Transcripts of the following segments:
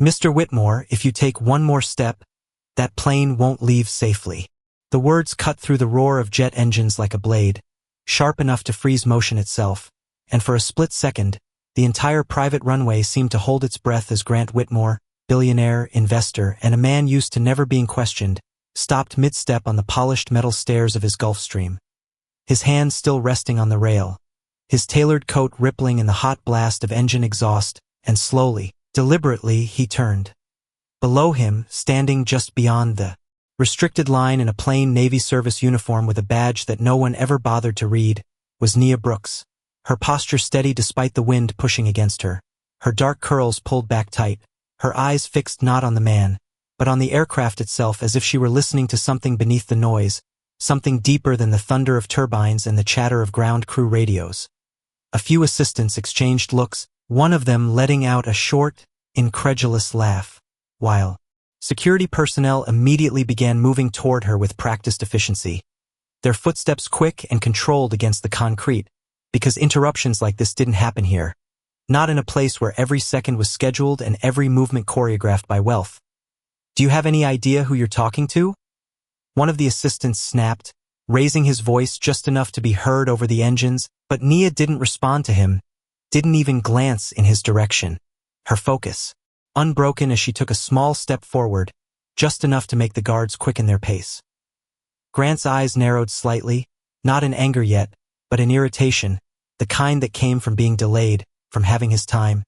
"Mr. Whitmore, if you take one more step, that plane won't leave safely." The words cut through the roar of jet engines like a blade, sharp enough to freeze motion itself, and for a split second, the entire private runway seemed to hold its breath as Grant Whitmore, billionaire, investor, and a man used to never being questioned, stopped mid-step on the polished metal stairs of his Gulfstream. His hands still resting on the rail, his tailored coat rippling in the hot blast of engine exhaust, and slowly, deliberately, he turned. Below him, standing just beyond the restricted line in a plain Navy service uniform with a badge that no one ever bothered to read, was Nia Brooks, her posture steady despite the wind pushing against her, her dark curls pulled back tight, her eyes fixed not on the man, but on the aircraft itself as if she were listening to something beneath the noise, something deeper than the thunder of turbines and the chatter of ground crew radios. A few assistants exchanged looks, one of them letting out a short, incredulous laugh, while security personnel immediately began moving toward her with practiced efficiency, their footsteps quick and controlled against the concrete, because interruptions like this didn't happen here, not in a place where every second was scheduled and every movement choreographed by wealth. "Do you have any idea who you're talking to?" One of the assistants snapped, raising his voice just enough to be heard over the engines, but Nia didn't respond to him, didn't even glance in his direction. Her focus, unbroken as she took a small step forward, just enough to make the guards quicken their pace. Grant's eyes narrowed slightly, not in anger yet, but in irritation, the kind that came from being delayed, from having his time,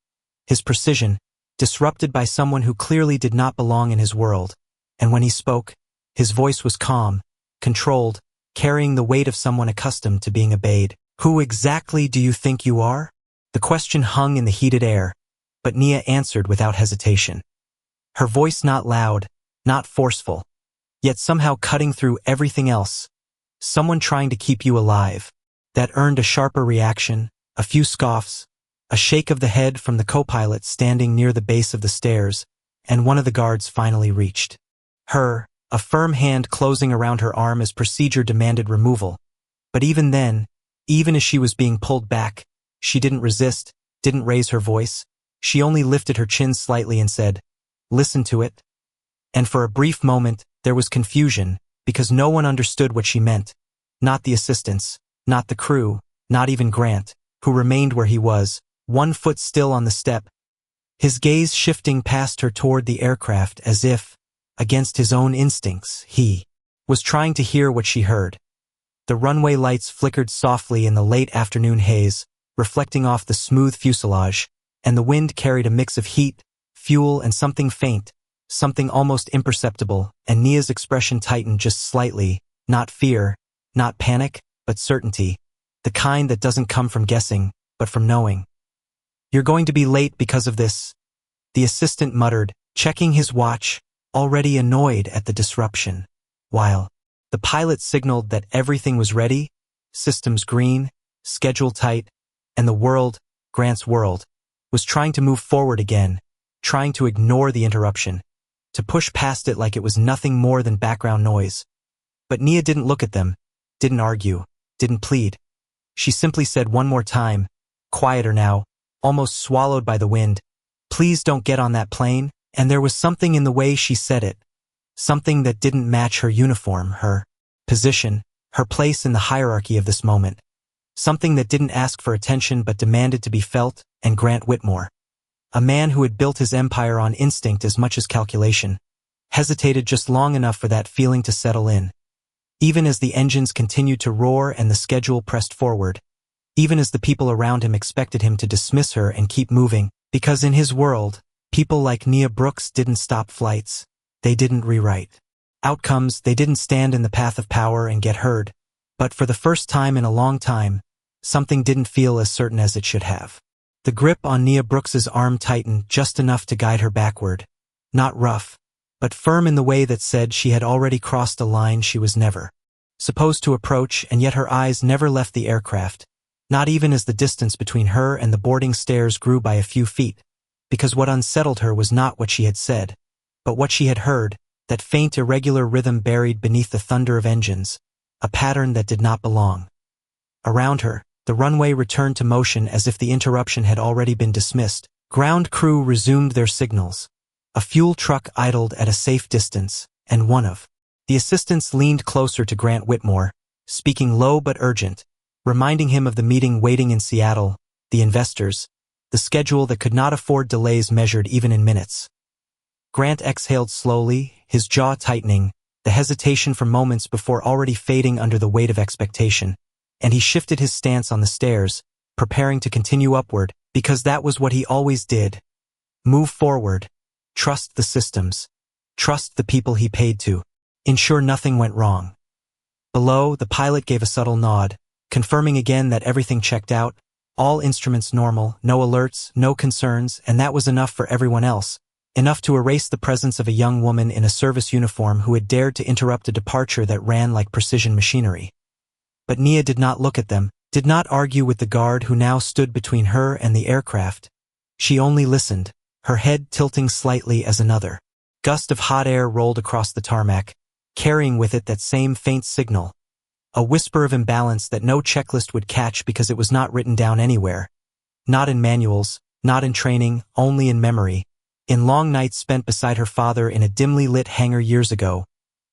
his precision, disrupted by someone who clearly did not belong in his world, and when he spoke, his voice was calm, controlled, carrying the weight of someone accustomed to being obeyed. "Who exactly do you think you are?" The question hung in the heated air, but Nia answered without hesitation. Her voice not loud, not forceful, yet somehow cutting through everything else. "Someone trying to keep you alive." That earned a sharper reaction, a few scoffs, a shake of the head from the co-pilot standing near the base of the stairs, and one of the guards finally reached her, a firm hand closing around her arm as procedure demanded removal. But even then, even as she was being pulled back, she didn't resist, didn't raise her voice. She only lifted her chin slightly and said, "Listen to it." And for a brief moment, there was confusion, because no one understood what she meant. Not the assistants, not the crew, not even Grant, who remained where he was, one foot still on the step, his gaze shifting past her toward the aircraft as if, against his own instincts, he was trying to hear what she heard. The runway lights flickered softly in the late afternoon haze, reflecting off the smooth fuselage, and the wind carried a mix of heat, fuel, and something faint, something almost imperceptible, and Nia's expression tightened just slightly, not fear, not panic, but certainty, the kind that doesn't come from guessing, but from knowing. "You're going to be late because of this," the assistant muttered, checking his watch, already annoyed at the disruption, while the pilot signaled that everything was ready, systems green, schedule tight, and the world, Grant's world, was trying to move forward again, trying to ignore the interruption, to push past it like it was nothing more than background noise. But Nia didn't look at them, didn't argue, didn't plead. She simply said one more time, quieter now, almost swallowed by the wind, "Please don't get on that plane," and there was something in the way she said it, something that didn't match her uniform, her position, her place in the hierarchy of this moment, something that didn't ask for attention but demanded to be felt, and Grant Whitmore, a man who had built his empire on instinct as much as calculation, hesitated just long enough for that feeling to settle in. Even as the engines continued to roar and the schedule pressed forward, even as the people around him expected him to dismiss her and keep moving, because in his world, people like Nia Brooks didn't stop flights, they didn't rewrite outcomes, they didn't stand in the path of power and get heard, but for the first time in a long time, something didn't feel as certain as it should have. The grip on Nia Brooks's arm tightened just enough to guide her backward, not rough, but firm in the way that said she had already crossed a line she was never supposed to approach, and yet her eyes never left the aircraft, not even as the distance between her and the boarding stairs grew by a few feet, because what unsettled her was not what she had said, but what she had heard, that faint irregular rhythm buried beneath the thunder of engines, a pattern that did not belong. Around her, the runway returned to motion as if the interruption had already been dismissed. Ground crew resumed their signals. A fuel truck idled at a safe distance, and one of the assistants leaned closer to Grant Whitmore, speaking low but urgent, reminding him of the meeting waiting in Seattle, the investors, the schedule that could not afford delays measured even in minutes. Grant exhaled slowly, his jaw tightening, the hesitation for moments before already fading under the weight of expectation, and he shifted his stance on the stairs, preparing to continue upward, because that was what he always did. Move forward. Trust the systems. Trust the people he paid to. Ensure nothing went wrong. Below, the pilot gave a subtle nod, confirming again that everything checked out, all instruments normal, no alerts, no concerns, and that was enough for everyone else, enough to erase the presence of a young woman in a service uniform who had dared to interrupt a departure that ran like precision machinery. But Nia did not look at them, did not argue with the guard who now stood between her and the aircraft. She only listened, her head tilting slightly as another gust of hot air rolled across the tarmac, carrying with it that same faint signal, a whisper of imbalance that no checklist would catch because it was not written down anywhere. Not in manuals, not in training, only in memory, in long nights spent beside her father in a dimly lit hangar years ago,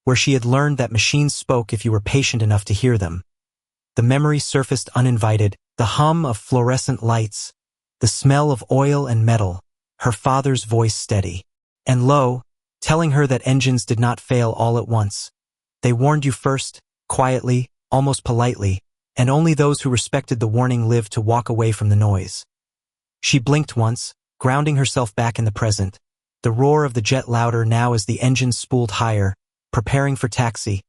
where she had learned that machines spoke if you were patient enough to hear them. The memory surfaced uninvited, the hum of fluorescent lights, the smell of oil and metal, her father's voice steady and low, telling her that engines did not fail all at once. They warned you first, quietly, almost politely, and only those who respected the warning lived to walk away from the noise. She blinked once, grounding herself back in the present, the roar of the jet louder now as the engines spooled higher, preparing for taxi,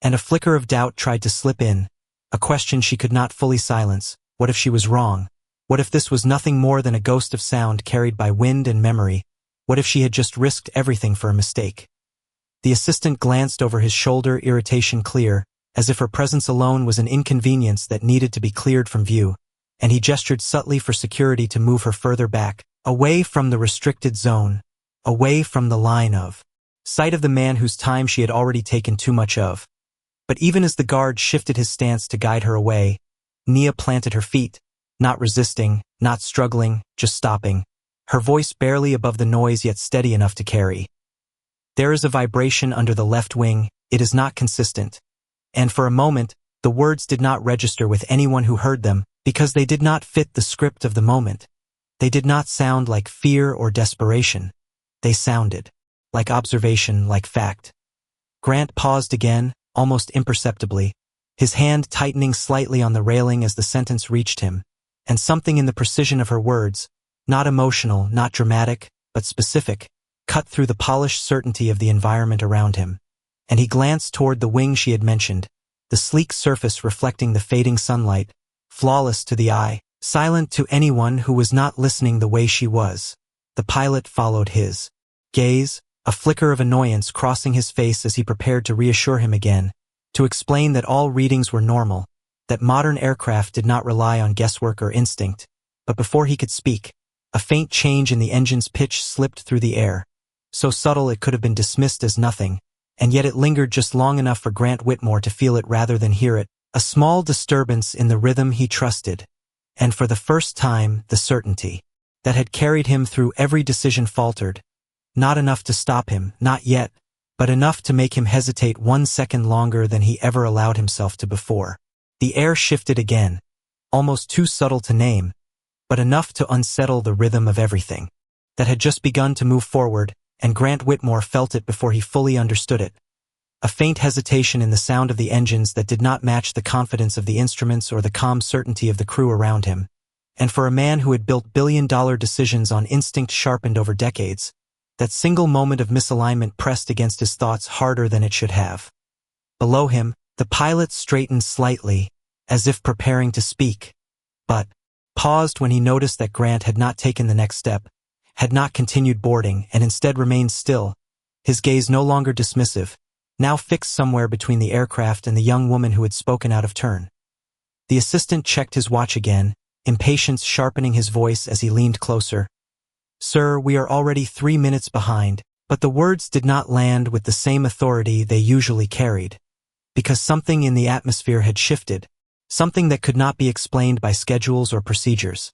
and a flicker of doubt tried to slip in, a question she could not fully silence. What if she was wrong? What if this was nothing more than a ghost of sound carried by wind and memory? What if she had just risked everything for a mistake? The assistant glanced over his shoulder, irritation clear, as if her presence alone was an inconvenience that needed to be cleared from view, and he gestured subtly for security to move her further back, away from the restricted zone, away from the line of sight of the man whose time she had already taken too much of. But even as the guard shifted his stance to guide her away, Nia planted her feet, not resisting, not struggling, just stopping, her voice barely above the noise yet steady enough to carry. There is a vibration under the left wing, it is not consistent. And for a moment, the words did not register with anyone who heard them, because they did not fit the script of the moment. They did not sound like fear or desperation. They sounded like observation, like fact. Grant paused again, almost imperceptibly, his hand tightening slightly on the railing as the sentence reached him, and something in the precision of her words, not emotional, not dramatic, but specific, cut through the polished certainty of the environment around him. And he glanced toward the wing she had mentioned, the sleek surface reflecting the fading sunlight, flawless to the eye, silent to anyone who was not listening the way she was. The pilot followed his gaze, a flicker of annoyance crossing his face as he prepared to reassure him again, to explain that all readings were normal, that modern aircraft did not rely on guesswork or instinct. But before he could speak, a faint change in the engine's pitch slipped through the air, so subtle it could have been dismissed as nothing, and yet it lingered just long enough for Grant Whitmore to feel it rather than hear it, a small disturbance in the rhythm he trusted, and for the first time the certainty that had carried him through every decision faltered, not enough to stop him, not yet, but enough to make him hesitate 1 second longer than he ever allowed himself to before. The air shifted again, almost too subtle to name, but enough to unsettle the rhythm of everything that had just begun to move forward, and Grant Whitmore felt it before he fully understood it. A faint hesitation in the sound of the engines that did not match the confidence of the instruments or the calm certainty of the crew around him. And for a man who had built billion-dollar decisions on instinct sharpened over decades, that single moment of misalignment pressed against his thoughts harder than it should have. Below him, the pilot straightened slightly, as if preparing to speak, but paused when he noticed that Grant had not taken the next step, had not continued boarding, and instead remained still, his gaze no longer dismissive, now fixed somewhere between the aircraft and the young woman who had spoken out of turn. The assistant checked his watch again, impatience sharpening his voice as he leaned closer. "Sir, we are already 3 minutes behind," but the words did not land with the same authority they usually carried, because something in the atmosphere had shifted, something that could not be explained by schedules or procedures.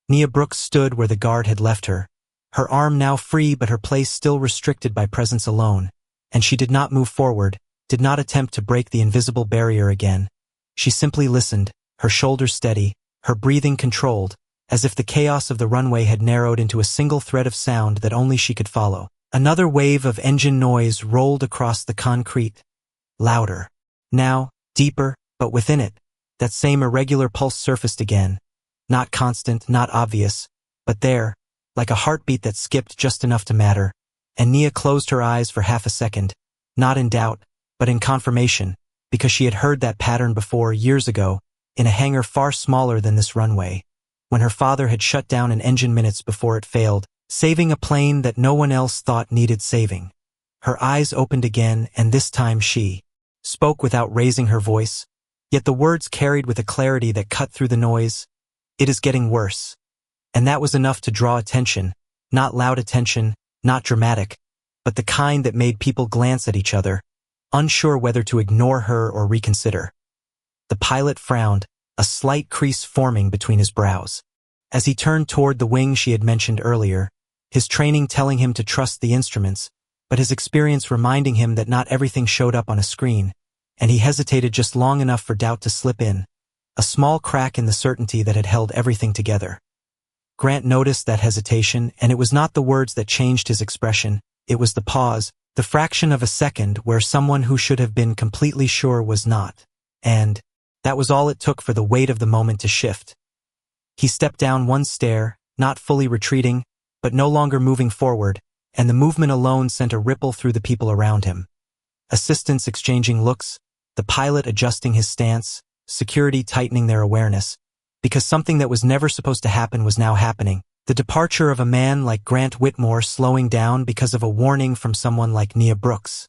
Nia Brooks stood where the guard had left her, her arm now free but her place still restricted by presence alone, and she did not move forward, did not attempt to break the invisible barrier again. She simply listened, her shoulders steady, her breathing controlled, as if the chaos of the runway had narrowed into a single thread of sound that only she could follow. Another wave of engine noise rolled across the concrete. Louder. Now, deeper, but within it, that same irregular pulse surfaced again. Not constant, not obvious, but there, like a heartbeat that skipped just enough to matter, and Nia closed her eyes for half a second, not in doubt, but in confirmation, because she had heard that pattern before years ago, in a hangar far smaller than this runway, when her father had shut down an engine minutes before it failed, saving a plane that no one else thought needed saving. Her eyes opened again, and this time she spoke without raising her voice, yet the words carried with a clarity that cut through the noise. "It is getting worse." And that was enough to draw attention, not loud attention, not dramatic, but the kind that made people glance at each other, unsure whether to ignore her or reconsider. The pilot frowned, a slight crease forming between his brows. As he turned toward the wing she had mentioned earlier, his training telling him to trust the instruments, but his experience reminding him that not everything showed up on a screen, and he hesitated just long enough for doubt to slip in, a small crack in the certainty that had held everything together. Grant noticed that hesitation, and it was not the words that changed his expression, it was the pause, the fraction of a second where someone who should have been completely sure was not. And that was all it took for the weight of the moment to shift. He stepped down one stair, not fully retreating, but no longer moving forward, and the movement alone sent a ripple through the people around him. Assistants exchanging looks, the pilot adjusting his stance, security tightening their awareness, because something that was never supposed to happen was now happening. The departure of a man like Grant Whitmore slowing down because of a warning from someone like Nia Brooks.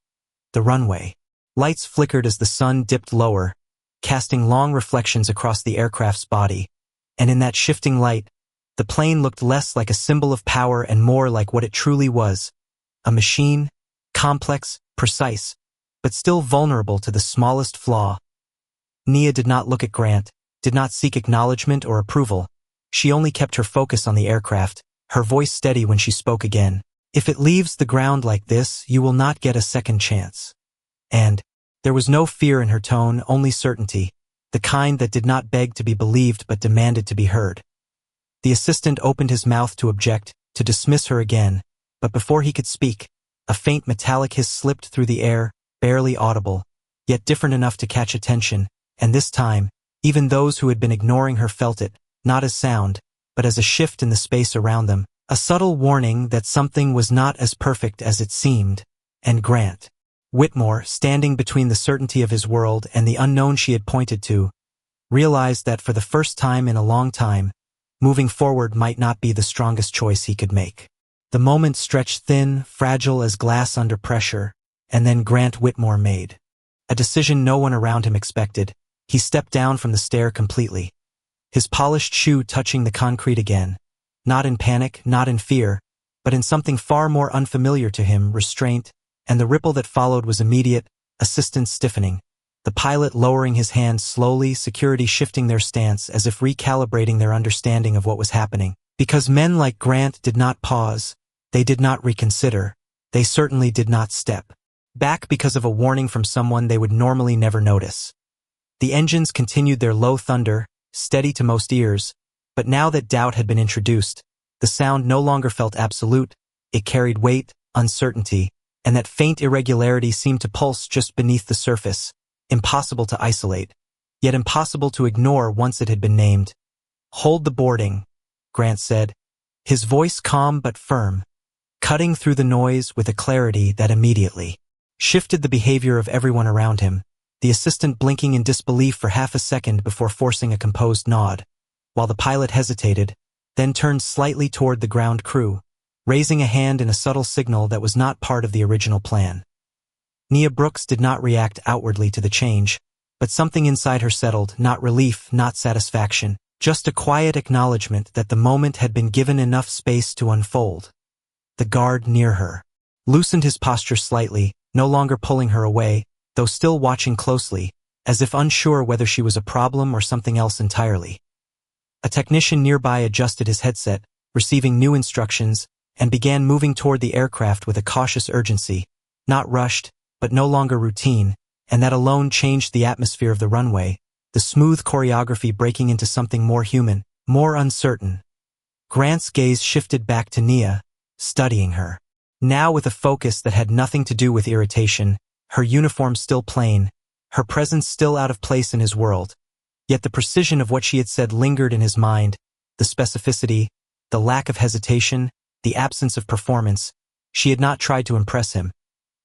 The runway. Lights flickered as the sun dipped lower, casting long reflections across the aircraft's body, and in that shifting light, the plane looked less like a symbol of power and more like what it truly was, a machine, complex, precise, but still vulnerable to the smallest flaw. Nia did not look at Grant, did not seek acknowledgement or approval. She only kept her focus on the aircraft, her voice steady when she spoke again. "If it leaves the ground like this, you will not get a second chance." And there was no fear in her tone, only certainty, the kind that did not beg to be believed but demanded to be heard. The assistant opened his mouth to object, to dismiss her again, but before he could speak, a faint metallic hiss slipped through the air, barely audible, yet different enough to catch attention, and this time, even those who had been ignoring her felt it, not as sound, but as a shift in the space around them, a subtle warning that something was not as perfect as it seemed. And Grant Whitmore, standing between the certainty of his world and the unknown she had pointed to, realized that for the first time in a long time, moving forward might not be the strongest choice he could make. The moment stretched thin, fragile as glass under pressure, and then Grant Whitmore made a decision no one around him expected. He stepped down from the stair completely, his polished shoe touching the concrete again, not in panic, not in fear, but in something far more unfamiliar to him, restraint, and the ripple that followed was immediate, assistance stiffening, the pilot lowering his hands slowly, security shifting their stance as if recalibrating their understanding of what was happening. Because men like Grant did not pause, they did not reconsider, they certainly did not step back because of a warning from someone they would normally never notice. The engines continued their low thunder, steady to most ears, but now that doubt had been introduced, the sound no longer felt absolute, it carried weight, uncertainty, and that faint irregularity seemed to pulse just beneath the surface, impossible to isolate, yet impossible to ignore once it had been named. "Hold the boarding," Grant said, his voice calm but firm, cutting through the noise with a clarity that immediately shifted the behavior of everyone around him, the assistant blinking in disbelief for half a second before forcing a composed nod, while the pilot hesitated, then turned slightly toward the ground crew, raising a hand in a subtle signal that was not part of the original plan. Nia Brooks did not react outwardly to the change, but something inside her settled, not relief, not satisfaction, just a quiet acknowledgement that the moment had been given enough space to unfold. The guard near her loosened his posture slightly, no longer pulling her away, though still watching closely, as if unsure whether she was a problem or something else entirely. A technician nearby adjusted his headset, receiving new instructions, and began moving toward the aircraft with a cautious urgency, not rushed, but no longer routine, and that alone changed the atmosphere of the runway, the smooth choreography breaking into something more human, more uncertain. Grant's gaze shifted back to Nia, studying her. Now with a focus that had nothing to do with irritation, her uniform still plain, her presence still out of place in his world. Yet the precision of what she had said lingered in his mind, the specificity, the lack of hesitation, the absence of performance. She had not tried to impress him.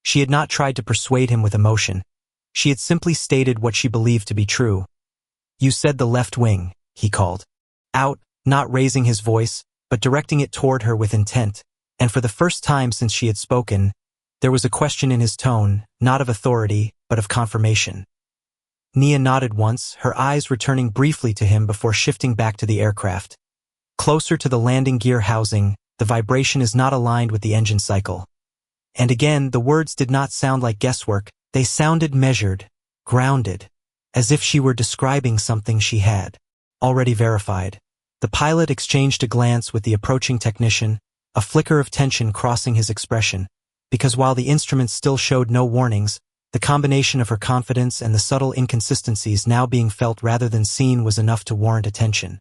She had not tried to persuade him with emotion. She had simply stated what she believed to be true. "You said the left wing," he called out, not raising his voice, but directing it toward her with intent, and for the first time since she had spoken, there was a question in his tone, not of authority, but of confirmation. Nia nodded once, her eyes returning briefly to him before shifting back to the aircraft. Closer to the landing gear housing, the vibration is not aligned with the engine cycle. And again, the words did not sound like guesswork, they sounded measured, grounded, as if she were describing something she had already verified. The pilot exchanged a glance with the approaching technician, a flicker of tension crossing his expression, because while the instruments still showed no warnings, the combination of her confidence and the subtle inconsistencies now being felt rather than seen was enough to warrant attention.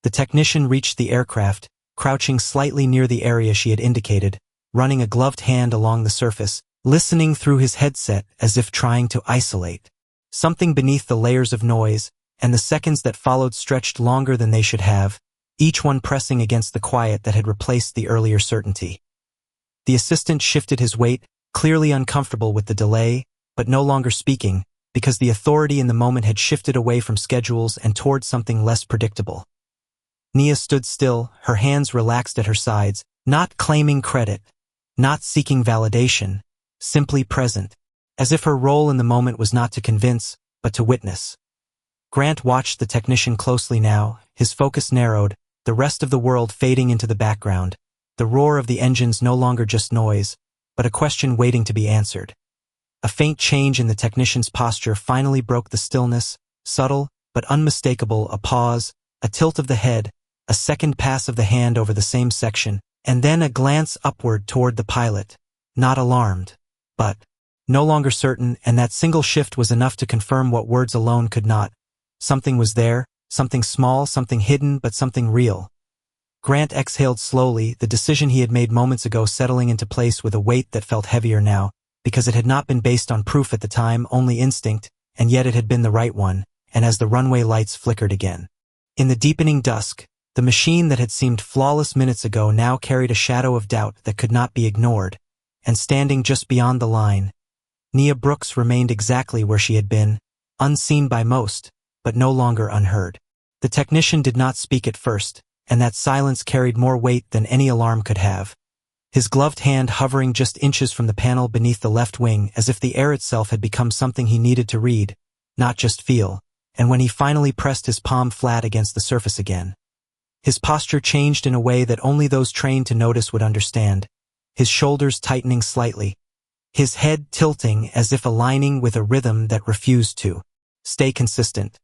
The technician reached the aircraft, crouching slightly near the area she had indicated, running a gloved hand along the surface, listening through his headset as if trying to isolate something beneath the layers of noise, and the seconds that followed stretched longer than they should have, each one pressing against the quiet that had replaced the earlier certainty. The assistant shifted his weight, clearly uncomfortable with the delay, but no longer speaking, because the authority in the moment had shifted away from schedules and toward something less predictable. Nia stood still, her hands relaxed at her sides, not claiming credit, not seeking validation, simply present, as if her role in the moment was not to convince, but to witness. Grant watched the technician closely now, his focus narrowed, the rest of the world fading into the background, the roar of the engines no longer just noise, but a question waiting to be answered. A faint change in the technician's posture finally broke the stillness, subtle, but unmistakable, a pause, a tilt of the head, a second pass of the hand over the same section, and then a glance upward toward the pilot, not alarmed, but no longer certain, and that single shift was enough to confirm what words alone could not. Something was there, something small, something hidden, but something real. Grant exhaled slowly, the decision he had made moments ago settling into place with a weight that felt heavier now, because it had not been based on proof at the time, only instinct, and yet it had been the right one, and as the runway lights flickered again. In the deepening dusk, the machine that had seemed flawless minutes ago now carried a shadow of doubt that could not be ignored, and standing just beyond the line, Nia Brooks remained exactly where she had been, unseen by most, but no longer unheard. The technician did not speak at first, and that silence carried more weight than any alarm could have. His gloved hand hovering just inches from the panel beneath the left wing, as if the air itself had become something he needed to read, not just feel, and when he finally pressed his palm flat against the surface again, his posture changed in a way that only those trained to notice would understand, his shoulders tightening slightly, his head tilting as if aligning with a rhythm that refused to stay consistent.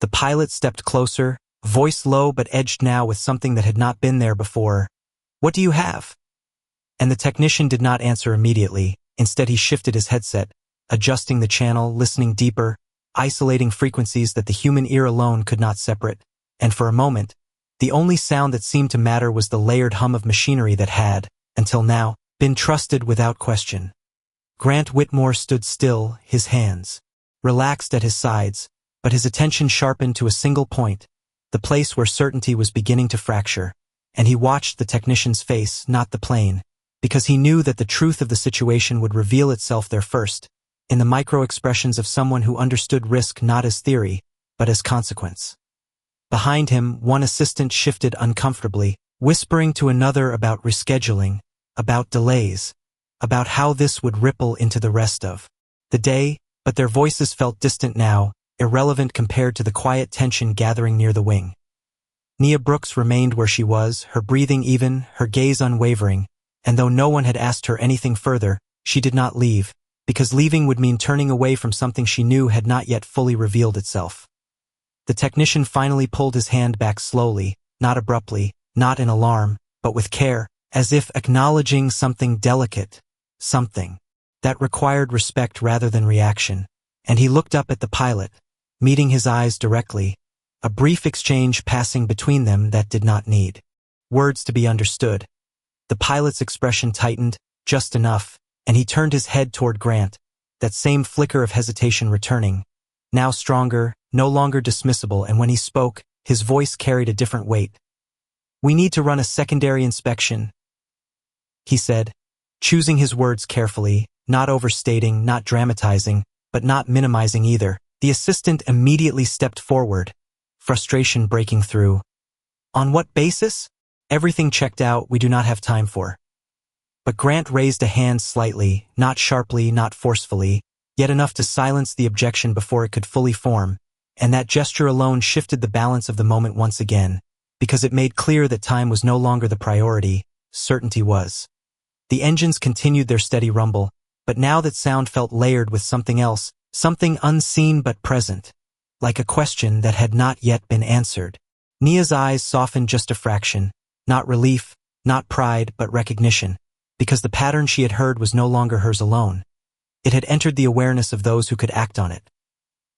The pilot stepped closer, voice low but edged now with something that had not been there before. "What do you have?" And the technician did not answer immediately. Instead he shifted his headset, adjusting the channel, listening deeper, isolating frequencies that the human ear alone could not separate, and for a moment, the only sound that seemed to matter was the layered hum of machinery that had, until now, been trusted without question. Grant Whitmore stood still, his hands relaxed at his sides, but his attention sharpened to a single point, the place where certainty was beginning to fracture, and he watched the technician's face, not the plane, because he knew that the truth of the situation would reveal itself there first, in the micro-expressions of someone who understood risk not as theory, but as consequence. Behind him, one assistant shifted uncomfortably, whispering to another about rescheduling, about delays, about how this would ripple into the rest of the day, but their voices felt distant now, irrelevant compared to the quiet tension gathering near the wing. Nia Brooks remained where she was, her breathing even, her gaze unwavering, and though no one had asked her anything further, she did not leave, because leaving would mean turning away from something she knew had not yet fully revealed itself. The technician finally pulled his hand back slowly, not abruptly, not in alarm, but with care, as if acknowledging something delicate, something that required respect rather than reaction, and he looked up at the pilot, meeting his eyes directly, a brief exchange passing between them that did not need words to be understood. The pilot's expression tightened, just enough, and he turned his head toward Grant, that same flicker of hesitation returning, now stronger, no longer dismissible, and when he spoke, his voice carried a different weight. "We need to run a secondary inspection," he said, choosing his words carefully, not overstating, not dramatizing, but not minimizing either. The assistant immediately stepped forward, frustration breaking through. "On what basis?" "Everything checked out, we do not have time for." But Grant raised a hand slightly, not sharply, not forcefully, yet enough to silence the objection before it could fully form, and that gesture alone shifted the balance of the moment once again, because it made clear that time was no longer the priority, certainty was. The engines continued their steady rumble, but now that sound felt layered with something else, something unseen but present, like a question that had not yet been answered. Nia's eyes softened just a fraction, not relief, not pride, but recognition, because the pattern she had heard was no longer hers alone. It had entered the awareness of those who could act on it.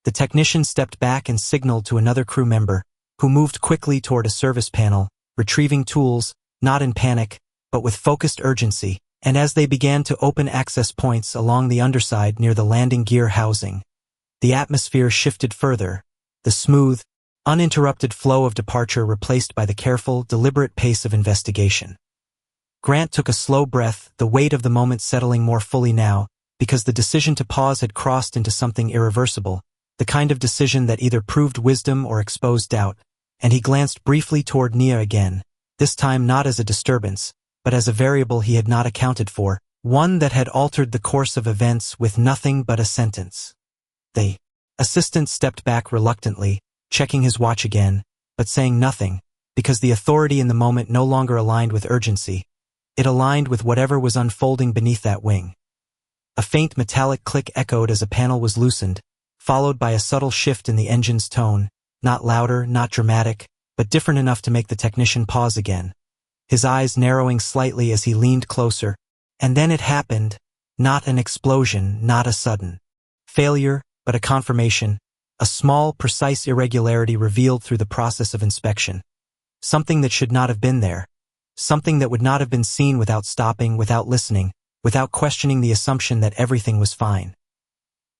The technician stepped back and signaled to another crew member, who moved quickly toward a service panel, retrieving tools, not in panic, but with focused urgency, and as they began to open access points along the underside near the landing gear housing, the atmosphere shifted further, the smooth, uninterrupted flow of departure replaced by the careful, deliberate pace of investigation. Grant took a slow breath, the weight of the moment settling more fully now, because the decision to pause had crossed into something irreversible, the kind of decision that either proved wisdom or exposed doubt, and he glanced briefly toward Nia again, this time not as a disturbance, but as a variable he had not accounted for, one that had altered the course of events with nothing but a sentence. The assistant stepped back reluctantly, checking his watch again, but saying nothing, because the authority in the moment no longer aligned with urgency. It aligned with whatever was unfolding beneath that wing. A faint metallic click echoed as a panel was loosened, followed by a subtle shift in the engine's tone, not louder, not dramatic, but different enough to make the technician pause again, his eyes narrowing slightly as he leaned closer. And then it happened, not an explosion, not a sudden failure, but a confirmation, a small, precise irregularity revealed through the process of inspection. Something that should not have been there. Something that would not have been seen without stopping, without listening, without questioning the assumption that everything was fine.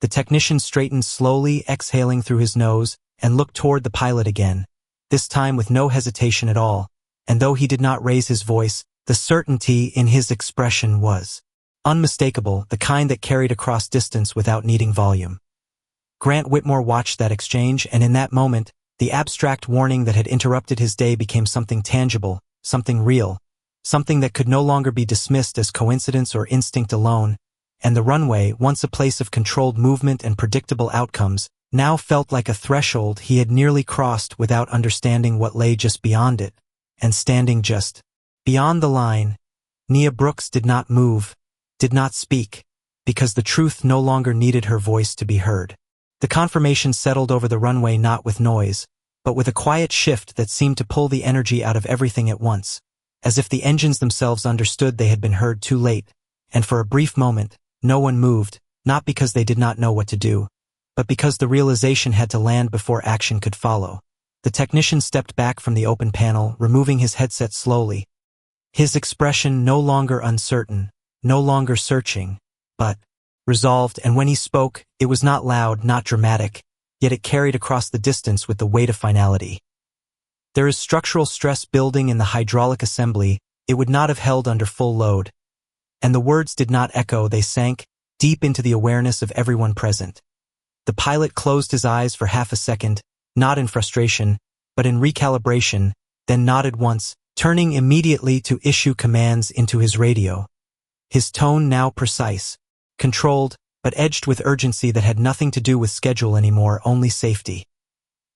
The technician straightened slowly, exhaling through his nose, and looked toward the pilot again, this time with no hesitation at all, and though he did not raise his voice, the certainty in his expression was unmistakable, the kind that carried across distance without needing volume. Grant Whitmore watched that exchange, and in that moment, the abstract warning that had interrupted his day became something tangible, something real, something that could no longer be dismissed as coincidence or instinct alone, and the runway, once a place of controlled movement and predictable outcomes, now felt like a threshold he had nearly crossed without understanding what lay just beyond it, and standing just beyond the line, Nia Brooks did not move, did not speak, because the truth no longer needed her voice to be heard. The confirmation settled over the runway not with noise, but with a quiet shift that seemed to pull the energy out of everything at once, as if the engines themselves understood they had been heard too late, and for a brief moment, no one moved, not because they did not know what to do, but because the realization had to land before action could follow. The technician stepped back from the open panel, removing his headset slowly, his expression no longer uncertain, no longer searching, but resolved, and when he spoke, it was not loud, not dramatic, yet it carried across the distance with the weight of finality. "There is structural stress building in the hydraulic assembly, it would not have held under full load." And the words did not echo, they sank deep into the awareness of everyone present. The pilot closed his eyes for half a second, not in frustration, but in recalibration, then nodded once, turning immediately to issue commands into his radio. His tone now precise, controlled, but edged with urgency that had nothing to do with schedule anymore, only safety.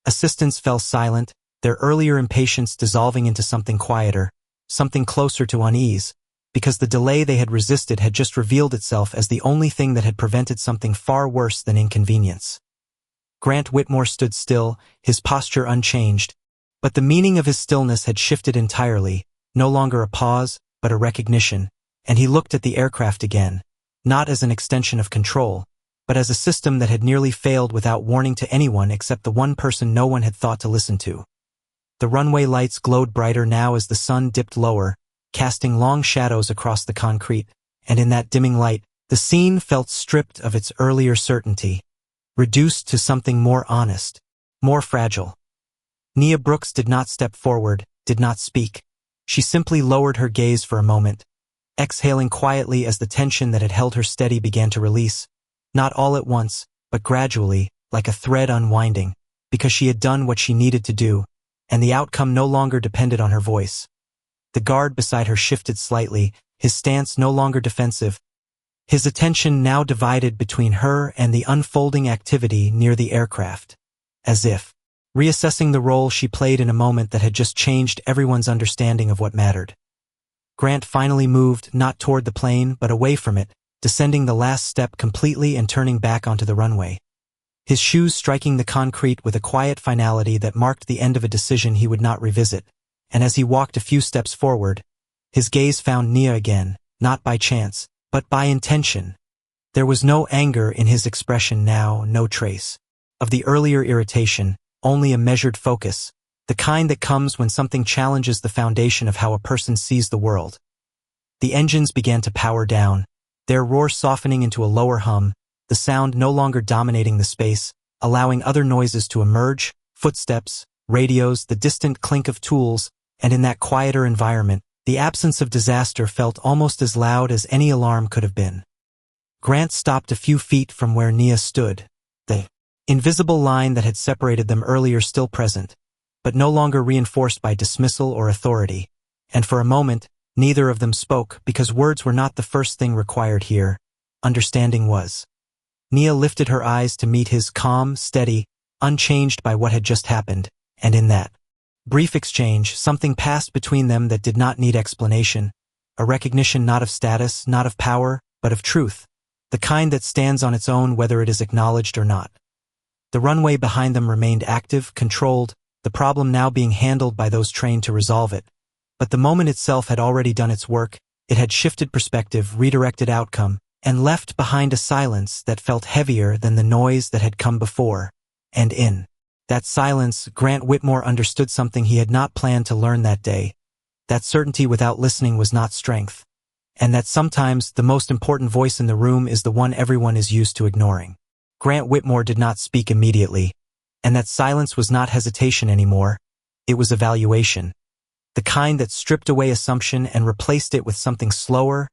Assistants fell silent, their earlier impatience dissolving into something quieter, something closer to unease, because the delay they had resisted had just revealed itself as the only thing that had prevented something far worse than inconvenience. Grant Whitmore stood still, his posture unchanged, but the meaning of his stillness had shifted entirely, no longer a pause, but a recognition, and he looked at the aircraft again, not as an extension of control, but as a system that had nearly failed without warning to anyone except the one person no one had thought to listen to. The runway lights glowed brighter now as the sun dipped lower, casting long shadows across the concrete, and in that dimming light, the scene felt stripped of its earlier certainty, reduced to something more honest, more fragile. Nia Brooks did not step forward, did not speak. She simply lowered her gaze for a moment, exhaling quietly as the tension that had held her steady began to release, not all at once, but gradually, like a thread unwinding, because she had done what she needed to do, and the outcome no longer depended on her voice. The guard beside her shifted slightly, his stance no longer defensive, his attention now divided between her and the unfolding activity near the aircraft, as if reassessing the role she played in a moment that had just changed everyone's understanding of what mattered. Grant finally moved, not toward the plane, but away from it, descending the last step completely and turning back onto the runway. His shoes striking the concrete with a quiet finality that marked the end of a decision he would not revisit, and as he walked a few steps forward, his gaze found Nia again, not by chance, but by intention. There was no anger in his expression now, no trace of the earlier irritation, only a measured focus, the kind that comes when something challenges the foundation of how a person sees the world. The engines began to power down, their roar softening into a lower hum, the sound no longer dominating the space, allowing other noises to emerge, footsteps, radios, the distant clink of tools, and in that quieter environment, the absence of disaster felt almost as loud as any alarm could have been. Grant stopped a few feet from where Nia stood, the invisible line that had separated them earlier still present, but no longer reinforced by dismissal or authority, and for a moment, neither of them spoke because words were not the first thing required here. Understanding was. Nia lifted her eyes to meet his, calm, steady, unchanged by what had just happened, and in that brief exchange, something passed between them that did not need explanation, a recognition not of status, not of power, but of truth, the kind that stands on its own whether it is acknowledged or not. The runway behind them remained active, controlled, the problem now being handled by those trained to resolve it. But the moment itself had already done its work, it had shifted perspective, redirected outcome, and left behind a silence that felt heavier than the noise that had come before. And in that silence, Grant Whitmore understood something he had not planned to learn that day, that certainty without listening was not strength, and that sometimes the most important voice in the room is the one everyone is used to ignoring. Grant Whitmore did not speak immediately, and that silence was not hesitation anymore, it was evaluation, the kind that stripped away assumption and replaced it with something slower,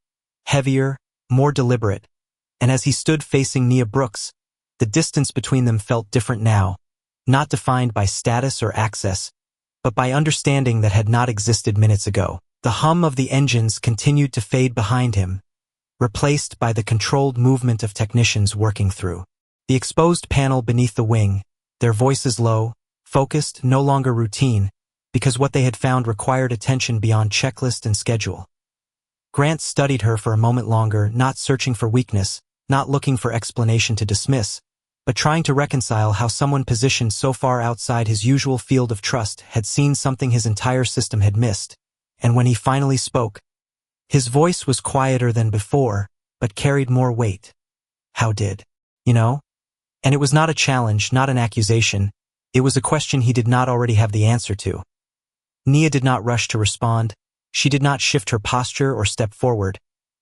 heavier, more deliberate, and as he stood facing Nia Brooks, the distance between them felt different now, not defined by status or access, but by understanding that had not existed minutes ago. The hum of the engines continued to fade behind him, replaced by the controlled movement of technicians working through the exposed panel beneath the wing, their voices low, focused, no longer routine, because what they had found required attention beyond checklist and schedule. Grant studied her for a moment longer, not searching for weakness, not looking for explanation to dismiss, but trying to reconcile how someone positioned so far outside his usual field of trust had seen something his entire system had missed, and when he finally spoke, his voice was quieter than before, but carried more weight. How did you know? And it was not a challenge, not an accusation, it was a question he did not already have the answer to. Nia did not rush to respond, she did not shift her posture or step forward.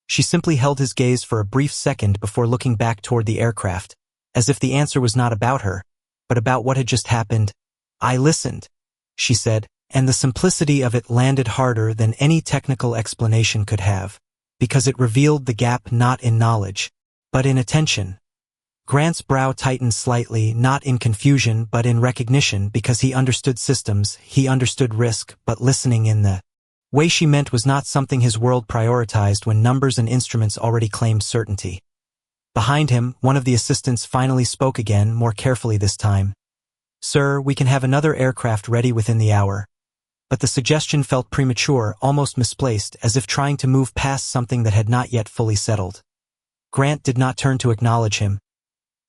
She simply held his gaze for a brief second before looking back toward the aircraft, as if the answer was not about her, but about what had just happened. "I listened," she said, and the simplicity of it landed harder than any technical explanation could have, because it revealed the gap not in knowledge, but in attention. Grant's brow tightened slightly, not in confusion but in recognition, because he understood systems, he understood risk, but listening in the way she meant was not something his world prioritized when numbers and instruments already claimed certainty. Behind him, one of the assistants finally spoke again, more carefully this time. "Sir, we can have another aircraft ready within the hour." But the suggestion felt premature, almost misplaced, as if trying to move past something that had not yet fully settled. Grant did not turn to acknowledge him,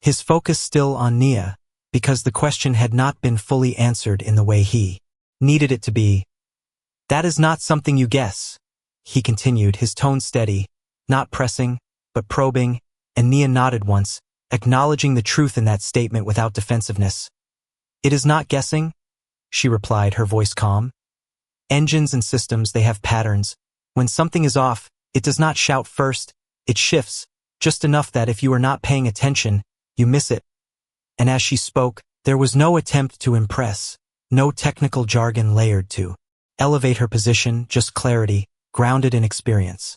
his focus still on Nia, because the question had not been fully answered in the way he needed it to be. "That is not something you guess," he continued, his tone steady, not pressing, but probing, and Nia nodded once, acknowledging the truth in that statement without defensiveness. It is not guessing, she replied, her voice calm. Engines and systems, they have patterns. When something is off, it does not shout first, it shifts, just enough that if you are not paying attention, you miss it. And as she spoke, there was no attempt to impress, no technical jargon layered to elevate her position, just clarity, grounded in experience.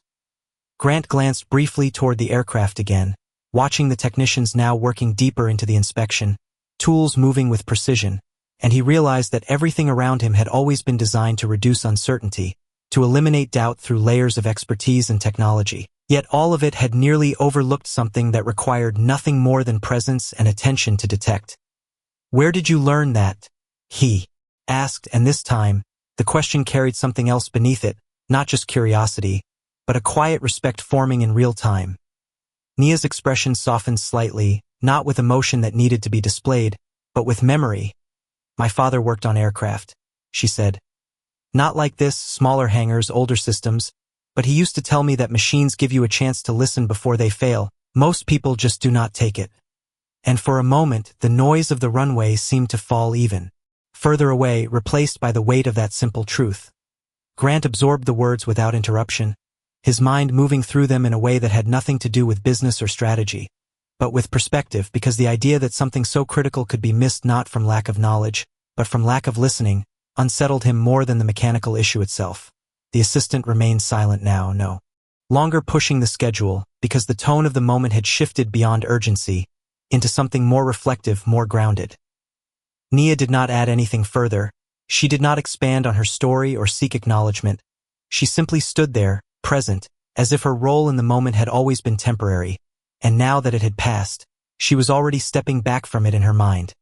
Grant glanced briefly toward the aircraft again, watching the technicians now working deeper into the inspection, tools moving with precision, and he realized that everything around him had always been designed to reduce uncertainty, to eliminate doubt through layers of expertise and technology. Yet all of it had nearly overlooked something that required nothing more than presence and attention to detect. "Where did you learn that?" he asked, and this time, the question carried something else beneath it, not just curiosity, but a quiet respect forming in real time. Nia's expression softened slightly, not with emotion that needed to be displayed, but with memory. "My father worked on aircraft," she said. "Not like this, smaller hangars, older systems, but he used to tell me that machines give you a chance to listen before they fail. Most people just do not take it." And for a moment, the noise of the runway seemed to fall even further away, replaced by the weight of that simple truth. Grant absorbed the words without interruption, his mind moving through them in a way that had nothing to do with business or strategy, but with perspective, because the idea that something so critical could be missed not from lack of knowledge, but from lack of listening, unsettled him more than the mechanical issue itself. The assistant remained silent now, no longer pushing the schedule, because the tone of the moment had shifted beyond urgency into something more reflective, more grounded. Nia did not add anything further. She did not expand on her story or seek acknowledgement. She simply stood there, present, as if her role in the moment had always been temporary, and now that it had passed, she was already stepping back from it in her mind.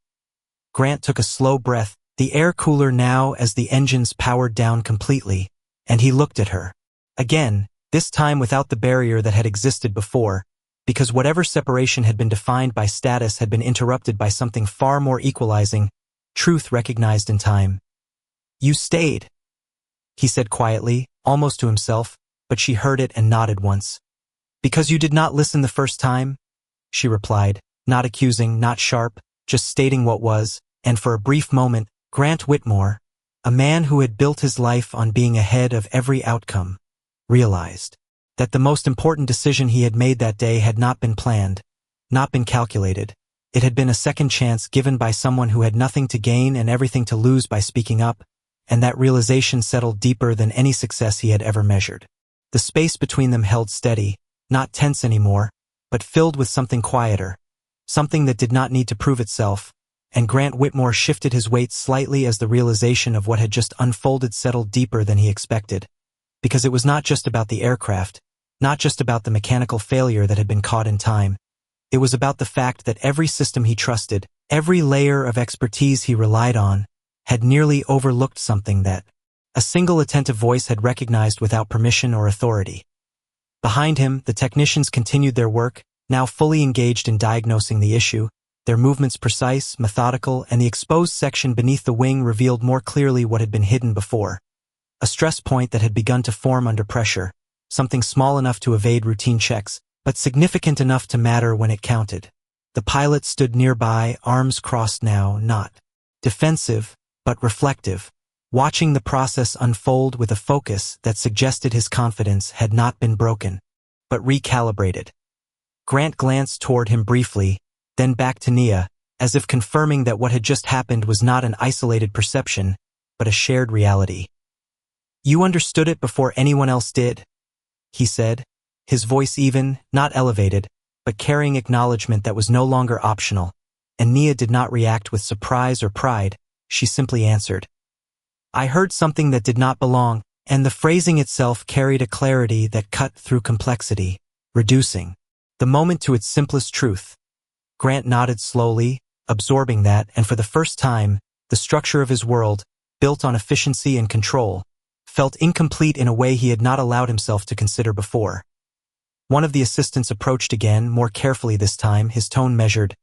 Grant took a slow breath, the air cooler now as the engines powered down completely, and he looked at her. Again, this time without the barrier that had existed before, because whatever separation had been defined by status had been interrupted by something far more equalizing, truth recognized in time. "You stayed," he said quietly, almost to himself, but she heard it and nodded once. "Because you did not listen the first time?" she replied, not accusing, not sharp, just stating what was, and for a brief moment, Grant Whitmore, a man who had built his life on being ahead of every outcome, realized that the most important decision he had made that day had not been planned, not been calculated. It had been a second chance given by someone who had nothing to gain and everything to lose by speaking up, and that realization settled deeper than any success he had ever measured. The space between them held steady, not tense anymore, but filled with something quieter, something that did not need to prove itself, and Grant Whitmore shifted his weight slightly as the realization of what had just unfolded settled deeper than he expected. Because it was not just about the aircraft, not just about the mechanical failure that had been caught in time. It was about the fact that every system he trusted, every layer of expertise he relied on, had nearly overlooked something that a single attentive voice had recognized without permission or authority. Behind him, the technicians continued their work, now fully engaged in diagnosing the issue, their movements precise, methodical, and the exposed section beneath the wing revealed more clearly what had been hidden before. A stress point that had begun to form under pressure, something small enough to evade routine checks, but significant enough to matter when it counted. The pilot stood nearby, arms crossed now, not defensive, but reflective, watching the process unfold with a focus that suggested his confidence had not been broken, but recalibrated. Grant glanced toward him briefly, then back to Nia, as if confirming that what had just happened was not an isolated perception, but a shared reality. "You understood it before anyone else did," he said, his voice even, not elevated, but carrying acknowledgement that was no longer optional, and Nia did not react with surprise or pride, she simply answered. "I heard something that did not belong," and the phrasing itself carried a clarity that cut through complexity, reducing the moment to its simplest truth. Grant nodded slowly, absorbing that, and for the first time, the structure of his world, built on efficiency and control, felt incomplete in a way he had not allowed himself to consider before. One of the assistants approached again, more carefully this time, his tone measured.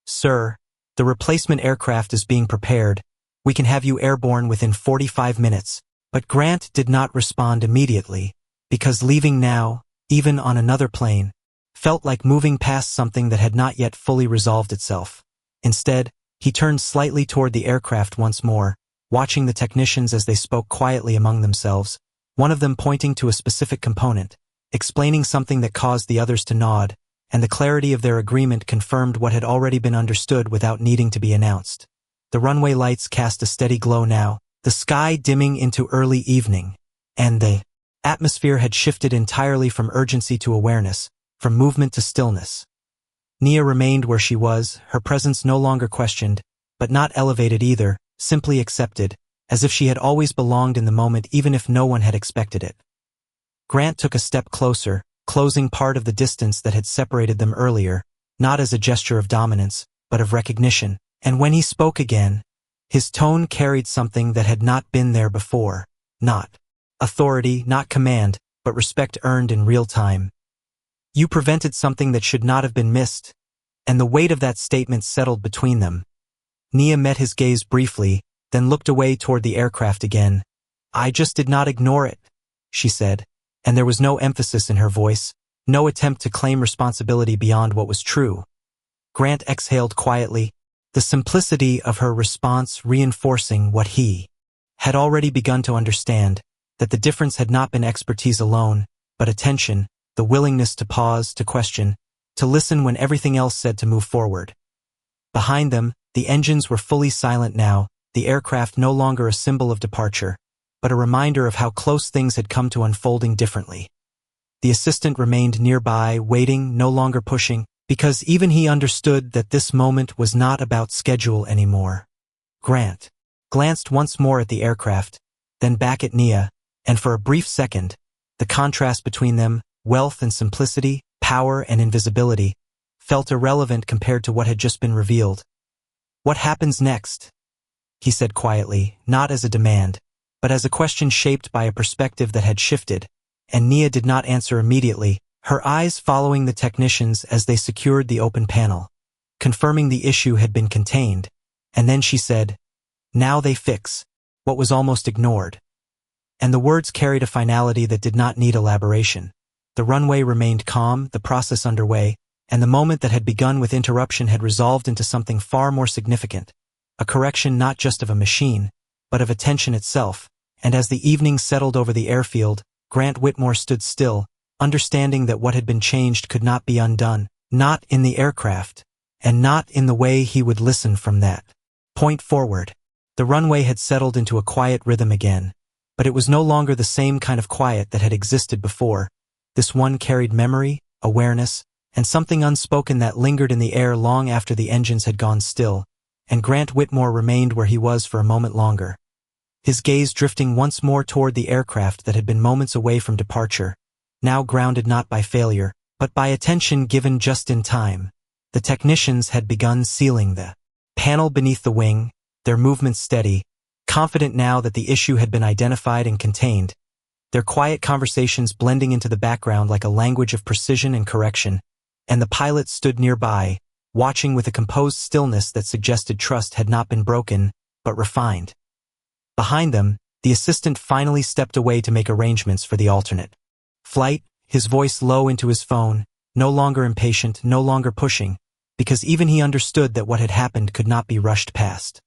"Sir, the replacement aircraft is being prepared. We can have you airborne within 45 minutes. But Grant did not respond immediately, because leaving now, even on another plane, felt like moving past something that had not yet fully resolved itself. Instead, he turned slightly toward the aircraft once more, watching the technicians as they spoke quietly among themselves, one of them pointing to a specific component, explaining something that caused the others to nod, and the clarity of their agreement confirmed what had already been understood without needing to be announced. The runway lights cast a steady glow now, the sky dimming into early evening, and the atmosphere had shifted entirely from urgency to awareness, from movement to stillness. Nia remained where she was, her presence no longer questioned, but not elevated either, simply accepted, as if she had always belonged in the moment even if no one had expected it. Grant took a step closer, closing part of the distance that had separated them earlier, not as a gesture of dominance, but of recognition, and when he spoke again, his tone carried something that had not been there before, not authority, not command, but respect earned in real time. You prevented something that should not have been missed, and the weight of that statement settled between them. Nia met his gaze briefly, then looked away toward the aircraft again. "I just did not ignore it," she said, and there was no emphasis in her voice, no attempt to claim responsibility beyond what was true. Grant exhaled quietly, the simplicity of her response reinforcing what he had already begun to understand, that the difference had not been expertise alone, but attention, the willingness to pause, to question, to listen when everything else said to move forward. Behind them, the engines were fully silent now, the aircraft no longer a symbol of departure, but a reminder of how close things had come to unfolding differently. The assistant remained nearby, waiting, no longer pushing, because even he understood that this moment was not about schedule anymore. Grant glanced once more at the aircraft, then back at Nia, and for a brief second, the contrast between them, wealth and simplicity, power and invisibility, felt irrelevant compared to what had just been revealed. "What happens next?" he said quietly, not as a demand, but as a question shaped by a perspective that had shifted, and Nia did not answer immediately, her eyes following the technicians as they secured the open panel, confirming the issue had been contained, and then she said, "Now they fix what was almost ignored." And the words carried a finality that did not need elaboration. The runway remained calm, the process underway, and the moment that had begun with interruption had resolved into something far more significant, a correction not just of a machine, but of attention itself, and as the evening settled over the airfield, Grant Whitmore stood still, understanding that what had been changed could not be undone, not in the aircraft, and not in the way he would listen from that point forward. The runway had settled into a quiet rhythm again, but it was no longer the same kind of quiet that had existed before. This one carried memory, awareness, and something unspoken that lingered in the air long after the engines had gone still, and Grant Whitmore remained where he was for a moment longer, his gaze drifting once more toward the aircraft that had been moments away from departure, now grounded not by failure, but by attention given just in time. The technicians had begun sealing the panel beneath the wing, their movements steady, confident now that the issue had been identified and contained, their quiet conversations blending into the background like a language of precision and correction, and the pilot stood nearby, watching with a composed stillness that suggested trust had not been broken, but refined. Behind them, the assistant finally stepped away to make arrangements for the alternate flight, his voice low into his phone, no longer impatient, no longer pushing, because even he understood that what had happened could not be rushed past.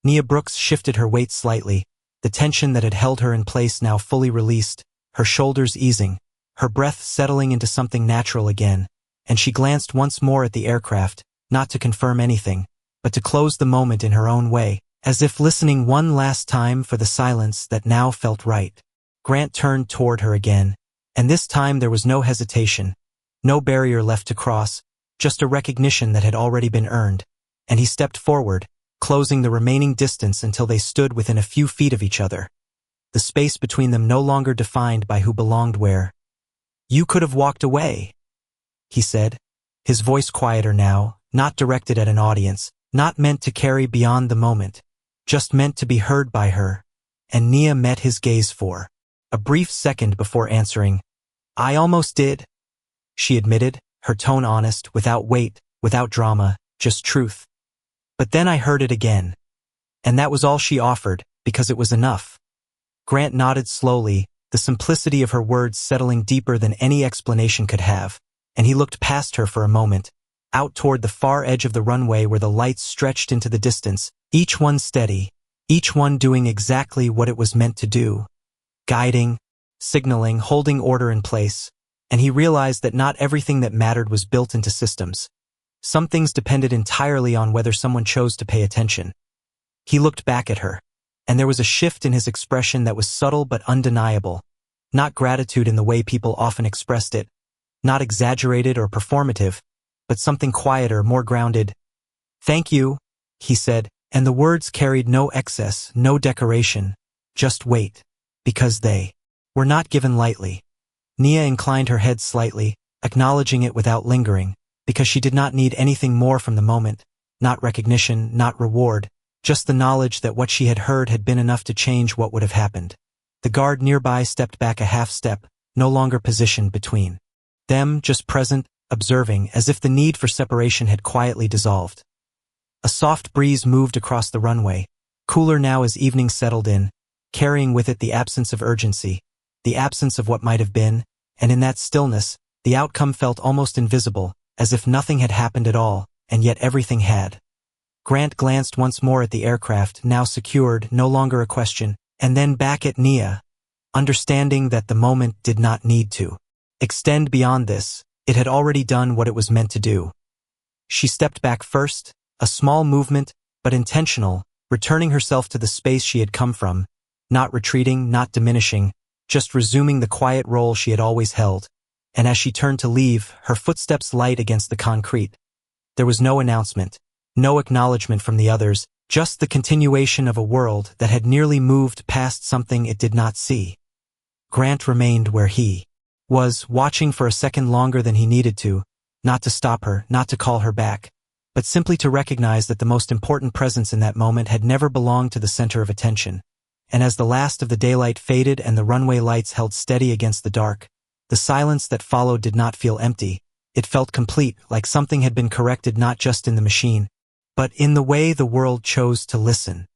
Nia Brooks shifted her weight slightly, the tension that had held her in place now fully released, her shoulders easing, her breath settling into something natural again, and she glanced once more at the aircraft, not to confirm anything, but to close the moment in her own way, as if listening one last time for the silence that now felt right. Grant turned toward her again, and this time there was no hesitation, no barrier left to cross, just a recognition that had already been earned, and he stepped forward, closing the remaining distance until they stood within a few feet of each other, the space between them no longer defined by who belonged where. "You could have walked away," he said, his voice quieter now, not directed at an audience, not meant to carry beyond the moment, just meant to be heard by her, and Nia met his gaze for a brief second before answering. "I almost did," she admitted, her tone honest, without weight, without drama, just truth. "But then I heard it again." And that was all she offered, because it was enough. Grant nodded slowly, the simplicity of her words settling deeper than any explanation could have, and he looked past her for a moment, out toward the far edge of the runway where the lights stretched into the distance, each one steady, each one doing exactly what it was meant to do, guiding, signaling, holding order in place, and he realized that not everything that mattered was built into systems. Some things depended entirely on whether someone chose to pay attention. He looked back at her, and there was a shift in his expression that was subtle but undeniable, not gratitude in the way people often expressed it, not exaggerated or performative, but something quieter, more grounded. "Thank you," he said, and the words carried no excess, no decoration, just weight, because they were not given lightly. Nia inclined her head slightly, acknowledging it without lingering, because she did not need anything more from the moment, not recognition, not reward, just the knowledge that what she had heard had been enough to change what would have happened. The guard nearby stepped back a half step, no longer positioned between them, just present, observing, as if the need for separation had quietly dissolved. A soft breeze moved across the runway, cooler now as evening settled in, carrying with it the absence of urgency, the absence of what might have been, and in that stillness, the outcome felt almost invisible, as if nothing had happened at all, and yet everything had. Grant glanced once more at the aircraft, now secured, no longer a question, and then back at Nia, understanding that the moment did not need to extend beyond this. It had already done what it was meant to do. She stepped back first, a small movement, but intentional, returning herself to the space she had come from, not retreating, not diminishing, just resuming the quiet role she had always held. And as she turned to leave, her footsteps light against the concrete. There was no announcement, no acknowledgement from the others, just the continuation of a world that had nearly moved past something it did not see. Grant remained where he was, watching for a second longer than he needed to, not to stop her, not to call her back, but simply to recognize that the most important presence in that moment had never belonged to the center of attention. And as the last of the daylight faded and the runway lights held steady against the dark, the silence that followed did not feel empty. It felt complete, like something had been corrected not just in the machine, but in the way the world chose to listen.